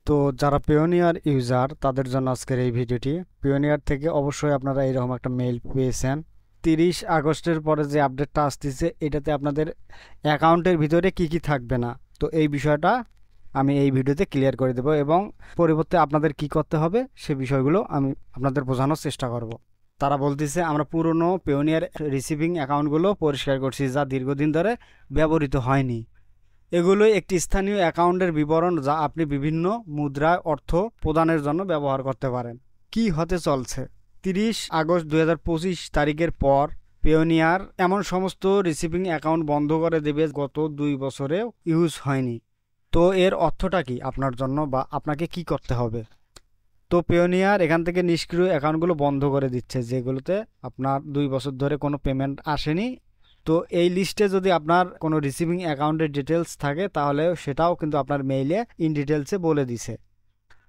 তো যারা Payoneer user তাদের জন্য আজকের এই ভিডিওটি। পেওনিয়ার থেকে অবশ্যই আপনারা এইরকম একটা মেইল পেয়েছেন। 30 আগস্টের পরে যে আপডেটটা আসতেছে এটাতে আপনাদের অ্যাকাউন্টের ভিতরে কি কি থাকবে না, তো এই বিষয়টা আমি এই ভিডিওতে ক্লিয়ার করে দেব এবং পরিবর্তে আপনাদের কি করতে হবে সে বিষয়গুলো আমি আপনাদের বোঝানোর চেষ্টা করব। তারা বলতেছে আমরা পুরনো পেওনিয়ার রিসিভিং অ্যাকাউন্টগুলো পরিষ্কার করছি যা দীর্ঘদিন ধরে ব্যবহৃত হয়নি। এগুলো একটি স্থানীয় অ্যাকাউন্টের বিবরণ যা আপনি বিভিন্ন মুদ্রায় অর্থ প্রদানের জন্য ব্যবহার করতে পারেন। কি হতে চলছে? 30 আগস্ট 2025 তারিখের পর পেওনিয়ার এমন সমস্ত রিসিভিং অ্যাকাউন্ট বন্ধ করে দেবে গত 2 বছরেও ইউজ হয়নি। তো এর অর্থটা কি আপনার জন্য বা আপনাকে কি করতে হবে? তো পেওনিয়ার এখান থেকে নিষ্ক্রিয় অ্যাকাউন্টগুলো বন্ধ করে দিচ্ছে যেগুলোতে আপনার 2 বছর ধরে কোনো পেমেন্ট আসেনি। তো এই লিস্টে যদি আপনার কোনো রিসিভিং অ্যাকাউন্টের ডিটেলস থাকে তাহলে সেটাও কিন্তু আপনার মেইলে ইন ডিটেলসে বলে দিছে।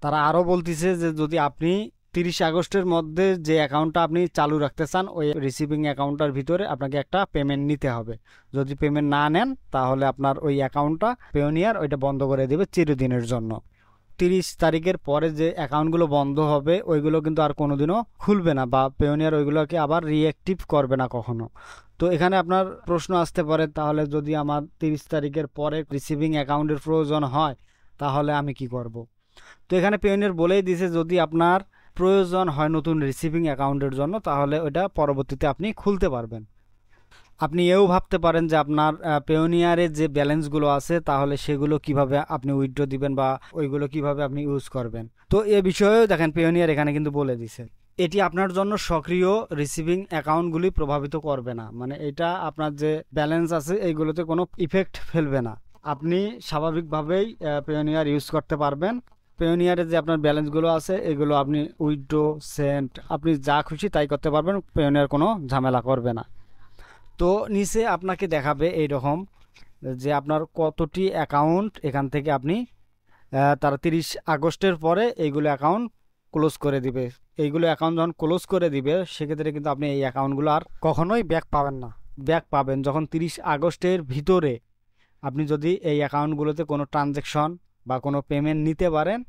তারা আরও বলতেছে যে যদি আপনি 30 আগস্টের মধ্যে যে অ্যাকাউন্টটা আপনি চালু রাখতে চান ওই রিসিভিং অ্যাকাউন্টটার ভিতরে আপনাকে একটা পেমেন্ট নিতে হবে। যদি পেমেন্ট না নেন তাহলে আপনার ওই অ্যাকাউন্টটা পেওনিয়ার ওইটা বন্ধ করে দেবে চিরদিনের জন্য। 30 তারিখের পরে যে অ্যাকাউন্টগুলো বন্ধ হবে ওইগুলো কিন্তু আর কোনোদিনও খুলবে না বা পেওনিয়ার ওইগুলোকে আবার রিঅ্যাক্টিভ করবে না কখনো। তো এখানে আপনার প্রশ্ন আসতে পারে তাহলে যদি আমার 30 তারিখের পরে রিসিভিং অ্যাকাউন্টের প্রয়োজন হয় তাহলে আমি কি করব? তো এখানে পেওনিয়ার বলেই দিয়েছে যদি আপনার প্রয়োজন হয় নতুন রিসিভিং অ্যাকাউন্টের জন্য তাহলে ওইটা পরবর্তীতে আপনি খুলতে পারবেন। আপনি এও ভাবতে পারেন যে আপনার পেওনিয়ারে যে ব্যালেন্সগুলো আছে তাহলে সেগুলো কিভাবে আপনি উইথড্র দিবেন বা ওইগুলো কিভাবে আপনি ইউজ করবেন। তো এ বিষয়েও দেখেন পেওনিয়ার এখানে কিন্তু বলে দিছে এটি আপনার জন্য সক্রিয় রিসিভিং অ্যাকাউন্টগুলি প্রভাবিত করবে না, মানে এটা আপনার যে ব্যালেন্স আছে এইগুলোতে কোনো ইফেক্ট ফেলবে না। আপনি স্বাভাবিকভাবেই পেওনিয়ার ইউজ করতে পারবেন। পেওনিয়ারে যে আপনার ব্যালেন্সগুলো আছে এগুলো আপনি উইথড্র সেন্ট আপনি যা খুশি তাই করতে পারবেন, পেওনিয়ার কোনো ঝামেলা করবে না। তো নিচে আপনাকে দেখাবে এইরকম যে আপনার কতটি অ্যাকাউন্ট এখান থেকে আপনি তারা 30 আগস্টের পরে এইগুলো অ্যাকাউন্ট ক্লোজ করে দিবে। এইগুলো অ্যাকাউন্ট যখন ক্লোজ করে দিবে সেক্ষেত্রে কিন্তু আপনি এই অ্যাকাউন্টগুলো আর কখনোই ব্যাক পাবেন না। ব্যাক পাবেন যখন 30 আগস্টের ভিতরে আপনি যদি এই অ্যাকাউন্টগুলোতে কোনো ট্রানজ্যাকশন বা কোনো পেমেন্ট নিতে পারেন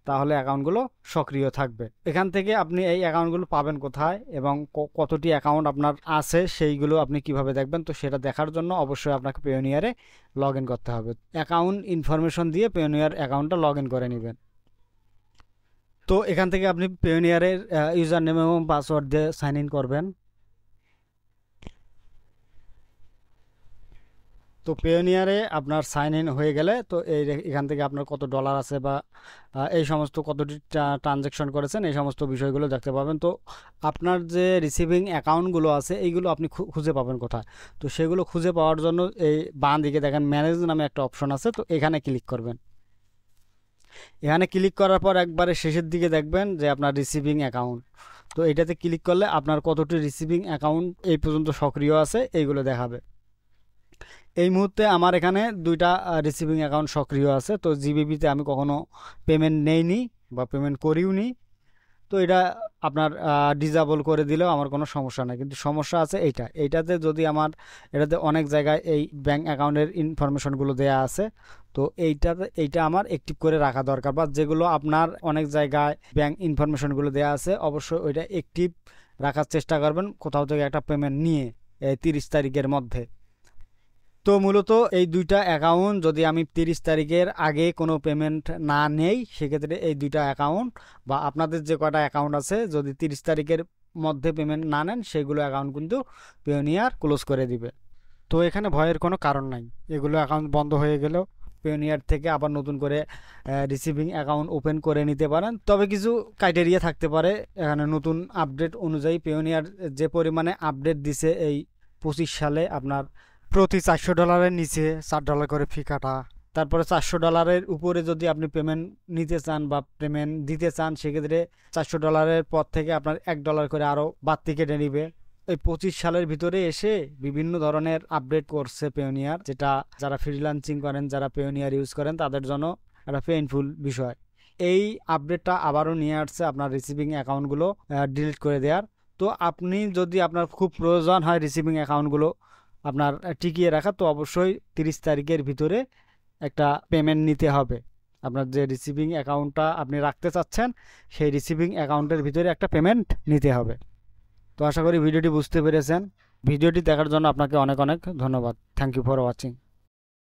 তাহলে অ্যাকাউন্টগুলো সক্রিয় থাকবে। এখান থেকে আপনি এই অ্যাকাউন্টগুলো পাবেন কোথায় এবং কতটি অ্যাকাউন্ট আপনার আছে সেইগুলো আপনি কিভাবে দেখবেন, তো সেটা দেখার জন্য অবশ্যই আপনাকে পেওনিয়ারে লগ ইন করতে হবে। অ্যাকাউন্ট ইনফরমেশন দিয়ে পেওনিয়ার অ্যাকাউন্টটা লগ ইন করে নেবেন। তো এখান থেকে আপনি পেওনিয়ারের ইউজার নেম এবং পাসওয়ার্ড দিয়ে সাইন ইন করবেন। তো পেওনিয়ারে আপনার সাইন ইন হয়ে গেলে তো এখান থেকে আপনার কত ডলার আছে বা এই সমস্ত কতটি ট্রানজ্যাকশন করেছেন এই সমস্ত বিষয়গুলো দেখতে পাবেন। তো আপনার যে রিসিভিং অ্যাকাউন্টগুলো আছে এইগুলো আপনি খুঁজে পাবেন কোথায়? তো সেগুলো খুঁজে পাওয়ার জন্য এই বাঁ দিকে দেখেন ম্যানেজ নামে একটা অপশন আছে, তো এখানে ক্লিক করবেন। এখানে ক্লিক করার পর একবারে শেষের দিকে দেখবেন যে আপনার রিসিভিং অ্যাকাউন্ট, তো এটাতে ক্লিক করলে আপনার কতটি রিসিভিং অ্যাকাউন্ট এই পর্যন্ত সক্রিয় আছে এইগুলো দেখাবে। এই মুহূর্তে আমার এখানে 2টা রিসিভিং অ্যাকাউন্ট সক্রিয় আছে। তো জিবিবিতে আমি কখনো পেমেন্ট নেইনি বা পেমেন্ট করিও নি, তো এটা আপনার ডিসেবল করে দিলেও আমার কোনো সমস্যা নেই। কিন্তু সমস্যা আছে এইটাতে যদি আমার এটাতে অনেক জায়গায় এই ব্যাঙ্ক অ্যাকাউন্টের ইনফরমেশনগুলো দেয়া আছে, তো এইটা আমার অ্যাক্টিভ করে রাখা দরকার। বা যেগুলো আপনার অনেক জায়গায় ব্যাঙ্ক ইনফরমেশনগুলো দেয়া আছে অবশ্যই ওইটা অ্যাক্টিভ রাখার চেষ্টা করবেন কোথাও থেকে একটা পেমেন্ট নিয়ে 30 তারিখের মধ্যে। তো মূলত এই 2টা অ্যাকাউন্ট যদি আমি 30 তারিখের আগে কোনো পেমেন্ট না নেই সেক্ষেত্রে এই 2টা অ্যাকাউন্ট বা আপনাদের যে কটা অ্যাকাউন্ট আছে যদি 30 তারিখের মধ্যে পেমেন্ট না নেন সেগুলো অ্যাকাউন্ট কিন্তু পেওনিয়ার ক্লোজ করে দিবে। তো এখানে ভয়ের কোনো কারণ নাই, এগুলো অ্যাকাউন্ট বন্ধ হয়ে গেলেও পেওনিয়ার থেকে আবার নতুন করে রিসিভিং অ্যাকাউন্ট ওপেন করে নিতে পারেন। তবে কিছু ক্রাইটেরিয়া থাকতে পারে এখানে নতুন আপডেট অনুযায়ী। পেওনিয়ার যে পরিমাণে আপডেট দিছে এই 25 সালে আপনার প্রতি $400 নিচে $4 করে ফি কাটা, তারপরে $400 উপরে যদি আপনি পেমেন্ট নিতে চান বা পেমেন্ট দিতে চান সেক্ষেত্রে $400 পর থেকে আপনার $1 করে আরও বাড়তি কেটে নিবে। এই 25 সালের ভিতরে এসে বিভিন্ন ধরনের আপডেট করছে পেওনিয়ার, যেটা যারা ফ্রিল্যান্সিং করেন যারা পেওনিয়ার ইউজ করেন তাদের জন্য একটা পেইনফুল বিষয়। এই আপডেটটা আবারও নিয়ে আসছে আপনার রিসিভিং অ্যাকাউন্টগুলো ডিলিট করে দেওয়ার। তো আপনি যদি আপনার খুব প্রয়োজন হয় রিসিভিং অ্যাকাউন্টগুলো আপনার টিকিয়ে রাখা তো অবশ্যই 30 তারিখের ভিতরে একটা পেমেন্ট নিতে হবে। আপনার যে রিসিভিং অ্যাকাউন্টটা আপনি রাখতে চাচ্ছেন সেই রিসিভিং অ্যাকাউন্টের ভিতরে একটা পেমেন্ট নিতে হবে। তো আশা করি ভিডিওটি বুঝতে পেরেছেন। ভিডিওটি দেখার জন্য আপনাকে অনেক অনেক ধন্যবাদ। Thank you for watching.